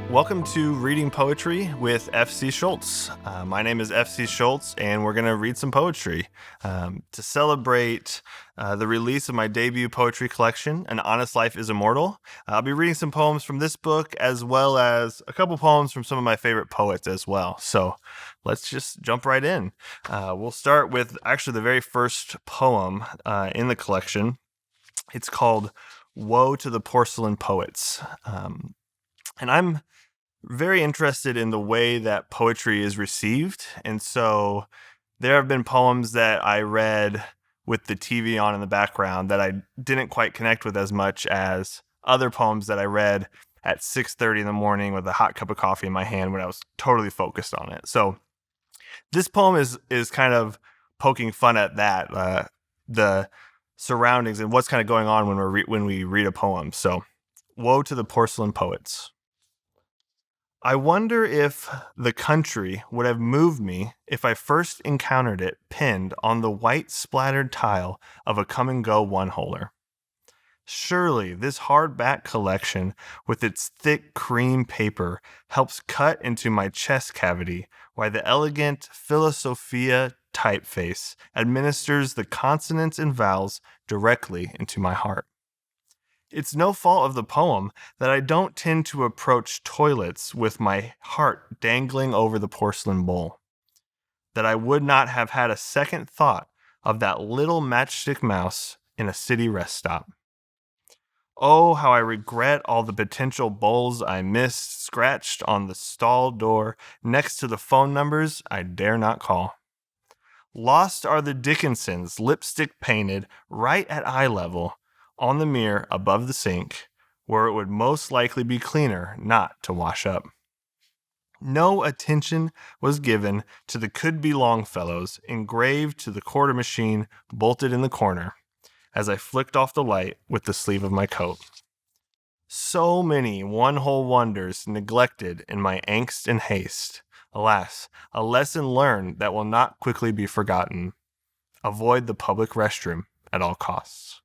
Welcome to Reading Poetry with FC Shultz. My name is FC Shultz, and we're going to read some poetry to celebrate the release of my debut poetry collection, An Honest Life Is Immortal. I'll be reading some poems from this book, as well as a couple poems from some of my favorite poets as well. So let's just jump right in. We'll start with actually the very first poem in the collection. It's called Woe to the Porcelain Poets. And I'm very interested in the way that poetry is received. And so there have been poems that I read with the TV on in the background that I didn't quite connect with as much as other poems that I read at 6:30 in the morning with a hot cup of coffee in my hand when I was totally focused on it. So this poem is kind of poking fun at that, the surroundings and what's kind of going on when we read a poem. So, Woe to the Porcelain Poets. I wonder if the country would have moved me if I first encountered it pinned on the white splattered tile of a come-and-go one-holer. Surely this hardback collection with its thick cream paper helps cut into my chest cavity while the elegant Philosophia typeface administers the consonants and vowels directly into my heart. It's no fault of the poem that I don't tend to approach toilets with my heart dangling over the porcelain bowl, that I would not have had a second thought of that little matchstick mouse in a city rest stop. Oh, how I regret all the potential bowls I missed scratched on the stall door next to the phone numbers I dare not call. Lost are the Dickinsons, lipstick painted right at eye level, on the mirror above the sink, where it would most likely be cleaner not to wash up. No attention was given to the could-be Longfellows engraved to the quarter machine bolted in the corner as I flicked off the light with the sleeve of my coat. So many one-hole wonders neglected in my angst and haste. Alas, a lesson learned that will not quickly be forgotten. Avoid the public restroom at all costs.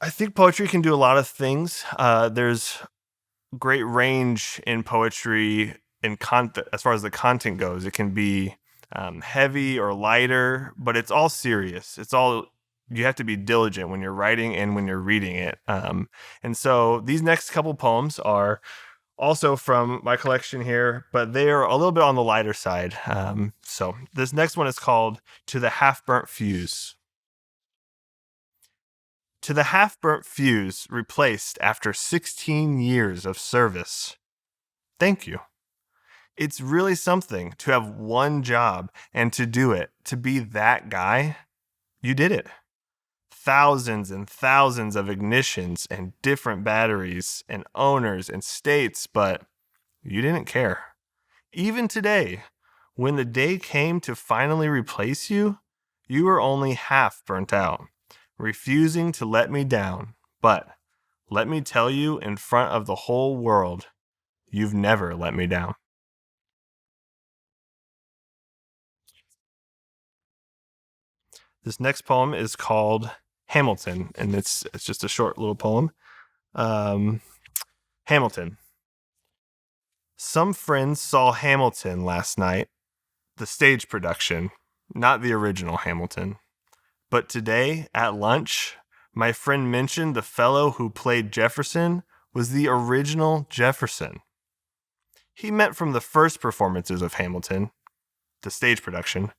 I think poetry can do a lot of things. There's great range in poetry in as far as the content goes. It can be heavy or lighter, but it's all serious. You have to be diligent when you're writing and when you're reading it. And so these next couple poems are also from my collection here, but they are a little bit on the lighter side. So this next one is called To the Half-Burnt Fuse. To the half-burnt fuse replaced after 16 years of service. Thank you. It's really something to have one job and to do it, to be that guy. You did it. Thousands and thousands of ignitions and different batteries and owners and states, but you didn't care. Even today, when the day came to finally replace you, you were only half burnt out, refusing to let me down. But let me tell you in front of the whole world, you've never let me down. This next poem is called Hamilton, and it's just a short little poem. Hamilton. Some friends saw Hamilton last night, the stage production, not the original Hamilton. But today, at lunch, my friend mentioned the fellow who played Jefferson was the original Jefferson. He meant from the first performances of Hamilton, the stage production,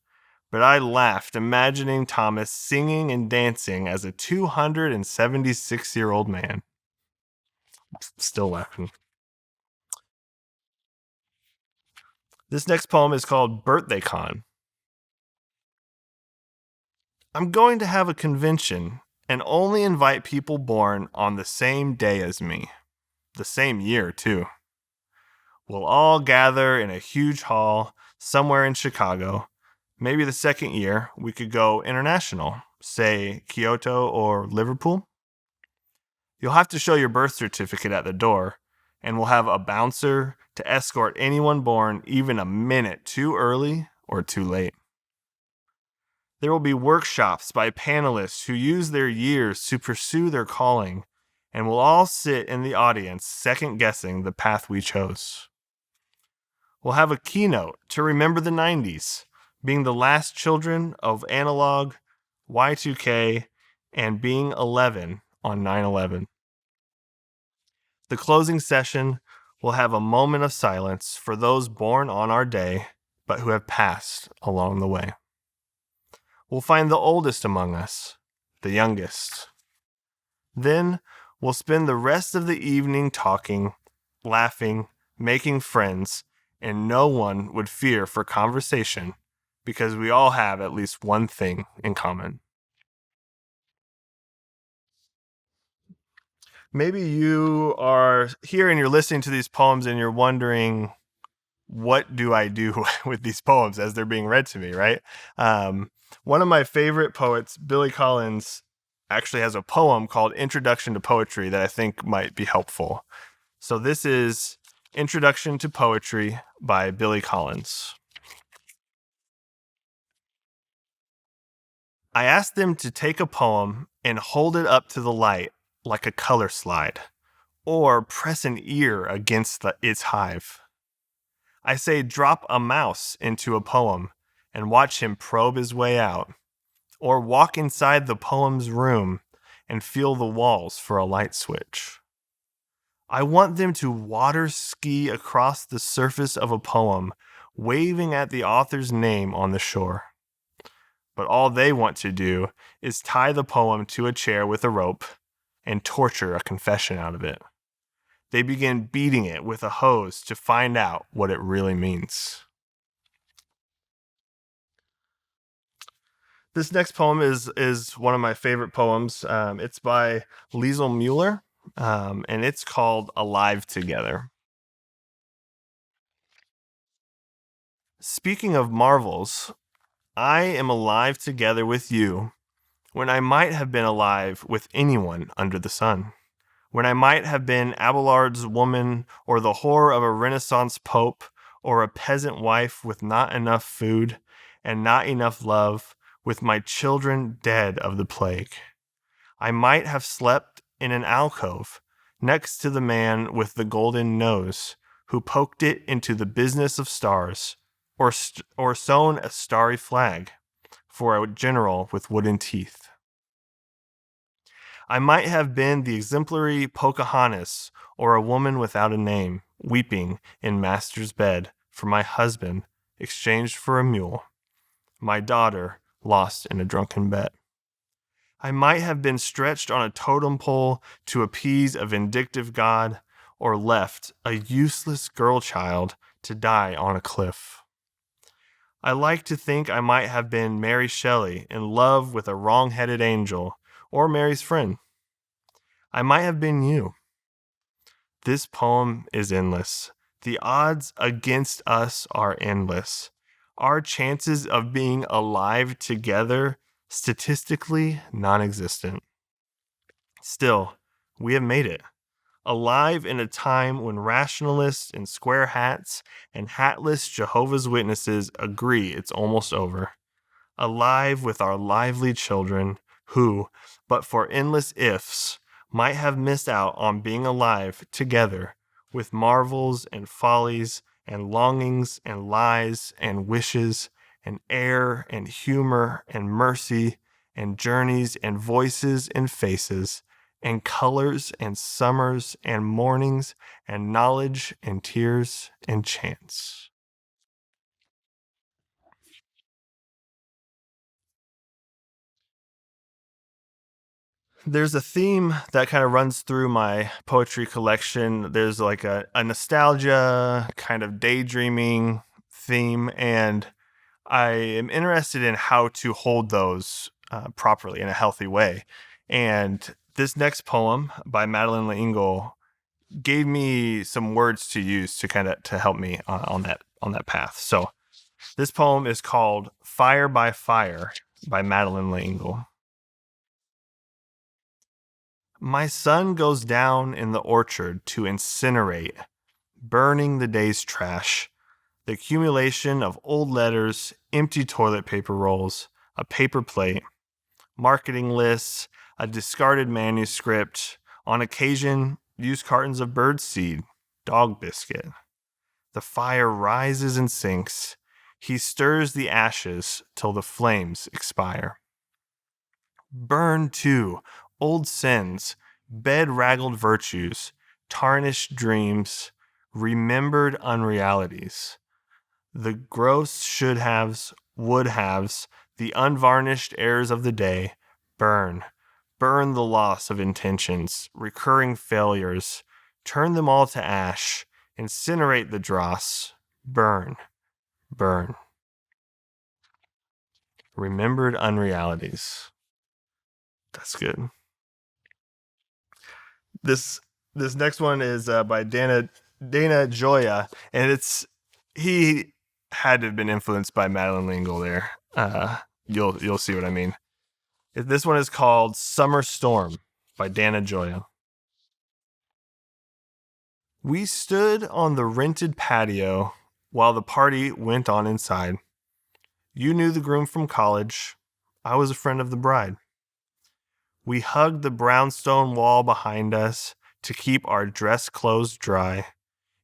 but I laughed imagining Thomas singing and dancing as a 276-year-old man. Still laughing. This next poem is called BirthdayCon. I'm going to have a convention and only invite people born on the same day as me. The same year, too. We'll all gather in a huge hall somewhere in Chicago. Maybe the second year we could go international, say Kyoto or Liverpool. You'll have to show your birth certificate at the door, and we'll have a bouncer to escort anyone born even a minute too early or too late. There will be workshops by panelists who use their years to pursue their calling, and we'll all sit in the audience second-guessing the path we chose. We'll have a keynote to remember the 90s, being the last children of analog, Y2K, and being 11 on 9/11. The closing session will have a moment of silence for those born on our day, but who have passed along the way. We'll find the oldest among us, the youngest. Then we'll spend the rest of the evening talking, laughing, making friends, and no one would fear for conversation because we all have at least one thing in common. Maybe you are here and you're listening to these poems and you're wondering, what do I do with these poems as they're being read to me, right? One of my favorite poets, Billy Collins, actually has a poem called Introduction to Poetry that I think might be helpful. So this is Introduction to Poetry by Billy Collins. I asked them to take a poem and hold it up to the light like a color slide, or press an ear against its hive. I say drop a mouse into a poem and watch him probe his way out, or walk inside the poem's room and feel the walls for a light switch. I want them to water ski across the surface of a poem, waving at the author's name on the shore. But all they want to do is tie the poem to a chair with a rope and torture a confession out of it. They begin beating it with a hose to find out what it really means. This next poem is one of my favorite poems. It's by Lisel Mueller, and it's called Alive Together. Speaking of marvels, I am alive together with you when I might have been alive with anyone under the sun. When I might have been Abelard's woman, or the whore of a Renaissance pope, or a peasant wife with not enough food and not enough love, with my children dead of the plague. I might have slept in an alcove next to the man with the golden nose, who poked it into the business of stars, or sewn a starry flag for a general with wooden teeth. I might have been the exemplary Pocahontas, or a woman without a name, weeping in master's bed for my husband exchanged for a mule, my daughter lost in a drunken bet. I might have been stretched on a totem pole to appease a vindictive god, or left a useless girl child to die on a cliff. I like to think I might have been Mary Shelley in love with a wrong-headed angel, or Mary's friend. I might have been you. This poem is endless. The odds against us are endless. Our chances of being alive together, statistically non-existent. Still, we have made it. Alive in a time when rationalists in square hats and hatless Jehovah's Witnesses agree it's almost over. Alive with our lively children who, but for endless ifs, might have missed out on being alive together with marvels and follies and longings and lies and wishes and air and humor and mercy and journeys and voices and faces and colors and summers and mornings and knowledge and tears and chance. There's a theme that kind of runs through my poetry collection. There's like a nostalgia, kind of daydreaming theme, and I am interested in how to hold those properly in a healthy way. And this next poem by Madeline gave me some words to use to help me on that path. So this poem is called Fire by Fire by Madeline L'Engle. My sun goes down in the orchard to incinerate, burning the day's trash, the accumulation of old letters, empty toilet paper rolls, a paper plate, marketing lists, a discarded manuscript On occasion, use cartons of birdseed, dog biscuit. The fire rises and sinks. He stirs the ashes till the flames expire. Burn, too, old sins, bed-raggled virtues, tarnished dreams, remembered unrealities. The gross should-haves, would-haves, the unvarnished errors of the day, burn. Burn the loss of intentions, recurring failures. Turn them all to ash. Incinerate the dross. Burn. Burn. Remembered unrealities. That's good. This next one is by Dana Gioia, and he had to have been influenced by Madeline Lingle there. You'll see what I mean. This one is called Summer Storm by Dana Gioia. We stood on the rented patio while the party went on inside. You knew the groom from college. I was a friend of the bride. We hugged the brownstone wall behind us to keep our dress clothes dry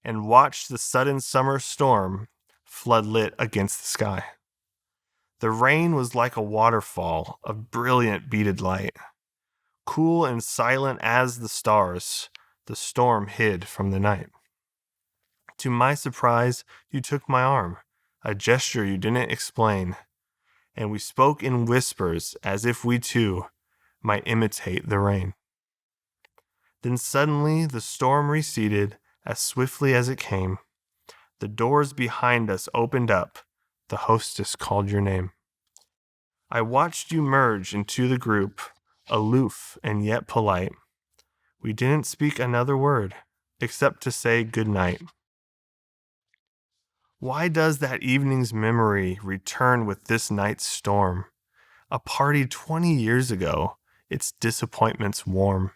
and watched the sudden summer storm floodlit against the sky. The rain was like a waterfall of brilliant beaded light. Cool and silent as the stars, the storm hid from the night. To my surprise, you took my arm, a gesture you didn't explain, and we spoke in whispers as if we too might imitate the rain. Then suddenly the storm receded as swiftly as it came. The doors behind us opened up. The hostess called your name. I watched you merge into the group, aloof and yet polite. We didn't speak another word, except to say good night. Why does that evening's memory return with this night's storm? A party 20 years ago, its disappointments warm.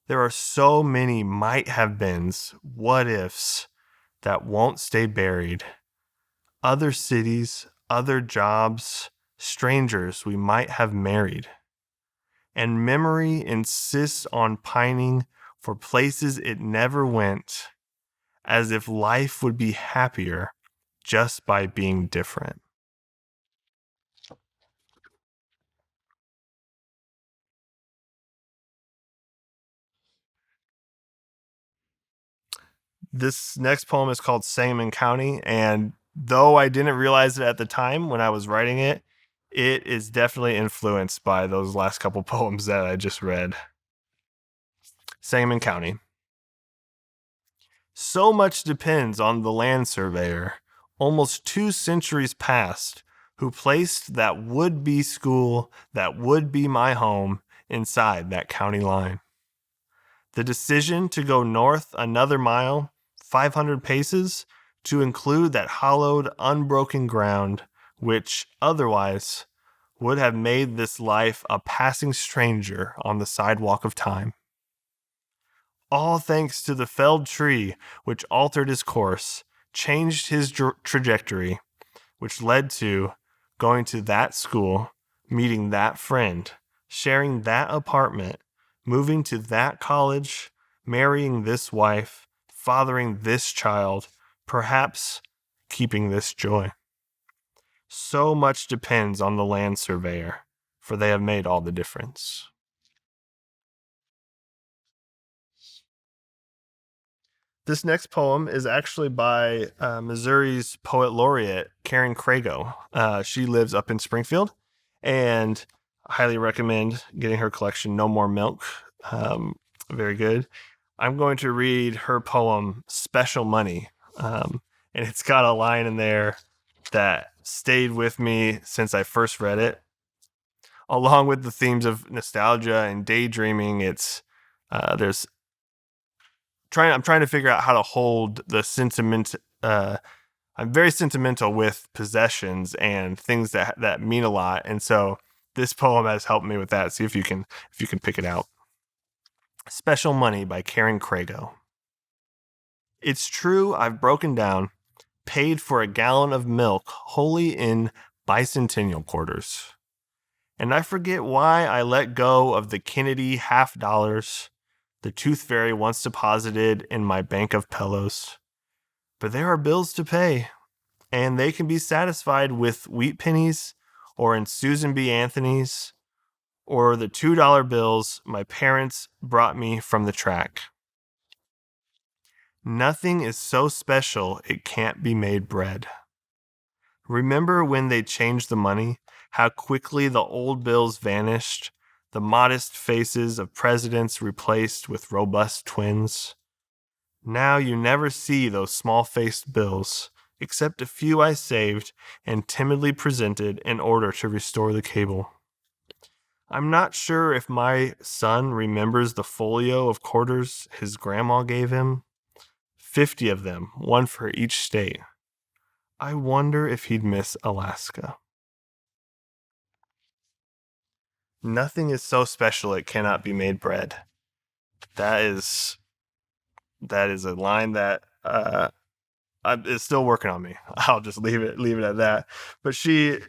There are so many might have beens, what ifs, that won't stay buried. Other cities, other jobs, strangers we might have married. And memory insists on pining for places it never went, as if life would be happier just by being different. This next poem is called Sangamon County, and though I didn't realize it at the time when I was writing it, it is definitely influenced by those last couple poems that I just read. Sangamon County. So much depends on the land surveyor, almost 2 centuries past, who placed that would-be school, that would be my home, inside that county line. The decision to go north another mile, 500 paces, to include that hollowed, unbroken ground, which otherwise would have made this life a passing stranger on the sidewalk of time. All thanks to the felled tree which altered his course, changed his trajectory, which led to going to that school, meeting that friend, sharing that apartment, moving to that college, marrying this wife, fathering this child, perhaps keeping this joy. So much depends on the land surveyor, for they have made all the difference. This next poem is actually by Missouri's poet laureate, Karen Craigo. She lives up in Springfield, and I highly recommend getting her collection, No More Milk. Very good. I'm going to read her poem, Special Money. And it's got a line in there that stayed with me since I first read it. Along with the themes of nostalgia and daydreaming, I'm trying to figure out how to hold the sentiment. I'm very sentimental with possessions and things that mean a lot, and so this poem has helped me with that. See if you can pick it out. Special Money by Karen Craigo. It's true, I've broken down, paid for a gallon of milk wholly in bicentennial quarters. And I forget why I let go of the Kennedy $50, the tooth fairy once deposited in my bank of pillows. But there are bills to pay, and they can be satisfied with wheat pennies or in Susan B. Anthony's or the $2 bills my parents brought me from the track. Nothing is so special it can't be made bread. Remember when they changed the money, how quickly the old bills vanished, the modest faces of presidents replaced with robust twins? Now you never see those small-faced bills, except a few I saved and timidly presented in order to restore the cable. I'm not sure if my son remembers the folio of quarters his grandma gave him. 50 of them, one for each state. I wonder if he'd miss Alaska. Nothing is so special it cannot be made bread. That is a line that is still working on me. I'll just leave it at that. But she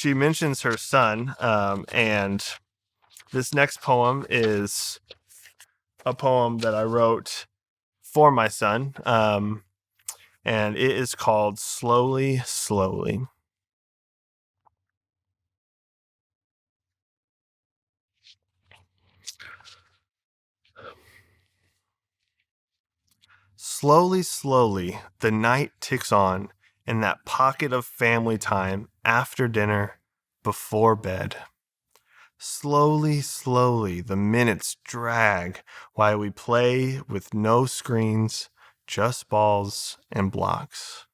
mentions her son, and this next poem is a poem that I wrote for my son, and it is called Slowly, Slowly. Slowly, slowly, the night ticks on in that pocket of family time after dinner, before bed. Slowly, slowly, the minutes drag while we play with no screens, just balls and blocks.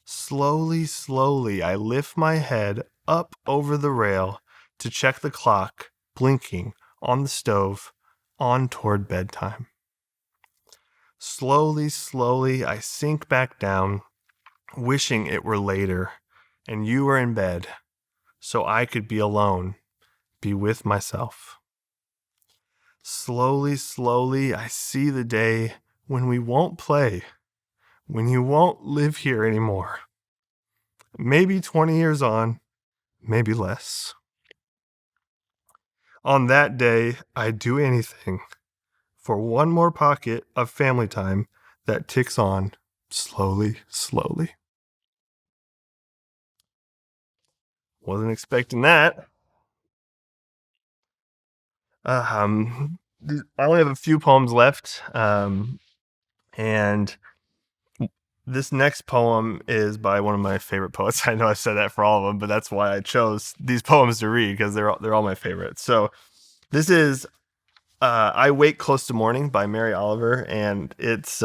Slowly, slowly, I lift my head up over the rail to check the clock blinking on the stove on toward bedtime. Slowly, slowly, I sink back down, wishing it were later and you were in bed so I could be alone, be with myself. Slowly, slowly, I see the day when we won't play, when you won't live here anymore. Maybe 20 years on, maybe less. On that day, I'd do anything for one more pocket of family time that ticks on slowly, slowly. Wasn't expecting that. I only have a few poems left, and this next poem is by one of my favorite poets. I know I said that for all of them, but that's why I chose these poems to read, because they're all my favorites. So this is I Wake Close to Morning by Mary Oliver, and it's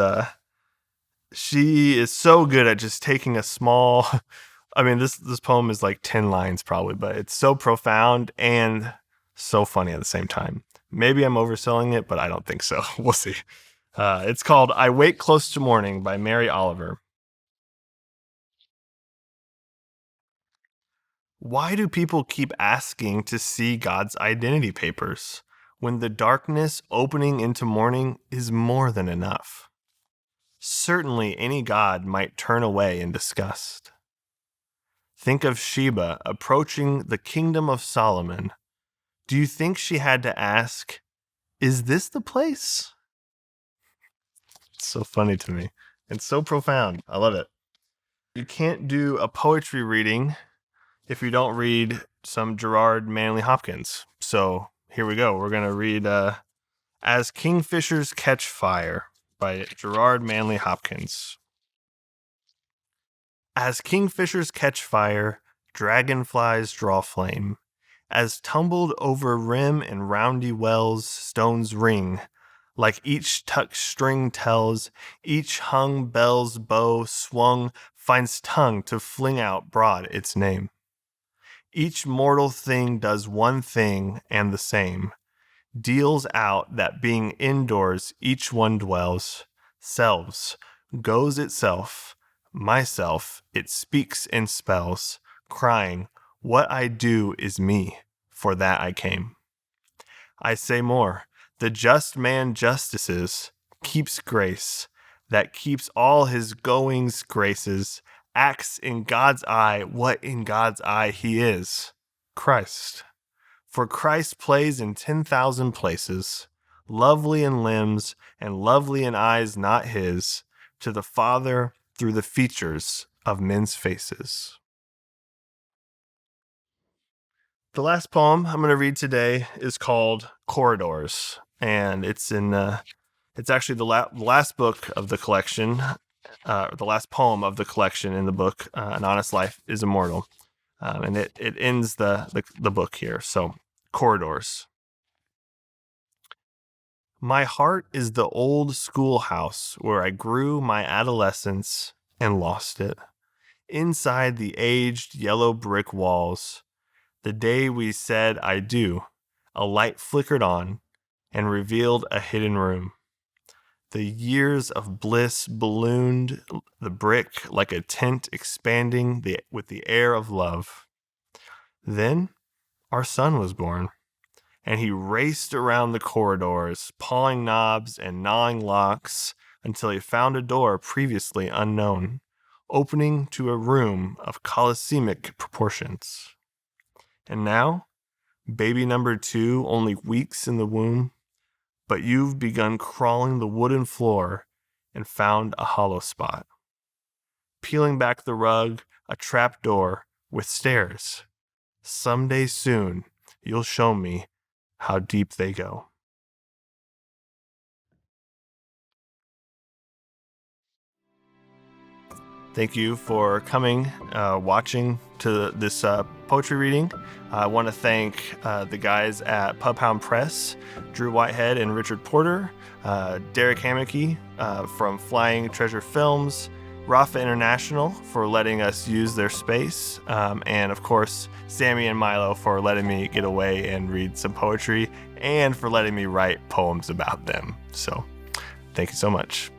she is so good at just taking a small I mean, this poem is like 10 lines probably, but it's so profound and so funny at the same time. Maybe I'm overselling it, but I don't think so. We'll see. It's called I Wake Close to Morning by Mary Oliver. Why do people keep asking to see God's identity papers when the darkness opening into morning is more than enough? Certainly any God might turn away in disgust. Think of Sheba approaching the kingdom of Solomon. Do you think she had to ask, is this the place? It's so funny to me and so profound. I love it. You can't do a poetry reading if you don't read some Gerard, Manley, Hopkins. So here we go. We're going to read As Kingfishers Catch Fire by Gerard, Manley, Hopkins. As kingfishers catch fire, dragonflies draw flame. As tumbled over rim and roundy wells stones ring, like each tucked string tells, each hung bell's bow swung finds tongue to fling out broad its name. Each mortal thing does one thing and the same, deals out that being indoors each one dwells, selves, goes itself, myself, it speaks in spells, crying, what I do is me, for that I came. I say more, the just man justices, keeps grace, that keeps all his goings graces, acts in God's eye what in God's eye he is, Christ. For Christ plays in 10,000 places, lovely in limbs and lovely in eyes not his, to the Father through the features of men's faces. The last poem I'm going to read today is called Corridors, and it's actually the last book of the collection, the last poem of the collection in the book, An Honest Life Is Immortal, and it ends the book here. So, Corridors. My heart is the old schoolhouse where I grew my adolescence and lost it. Inside the aged yellow brick walls, the day we said I do, a light flickered on and revealed a hidden room. The years of bliss ballooned the brick like a tent expanding with the air of love. Then our son was born, and he raced around the corridors, pawing knobs and gnawing locks until he found a door previously unknown, opening to a room of coliseum-ic proportions. And now, baby number 2, only weeks in the womb, but you've begun crawling the wooden floor and found a hollow spot. Peeling back the rug, a trap door with stairs. Someday soon, you'll show me how deep they go. Thank you for coming, watching to this poetry reading. I want to thank the guys at Pubhound Press, Drew Whitehead and Richard Porter, Derek Hammocky from Flying Treasure Films, Rafa International for letting us use their space, and of course, Sammy and Milo for letting me get away and read some poetry and for letting me write poems about them. So, thank you so much.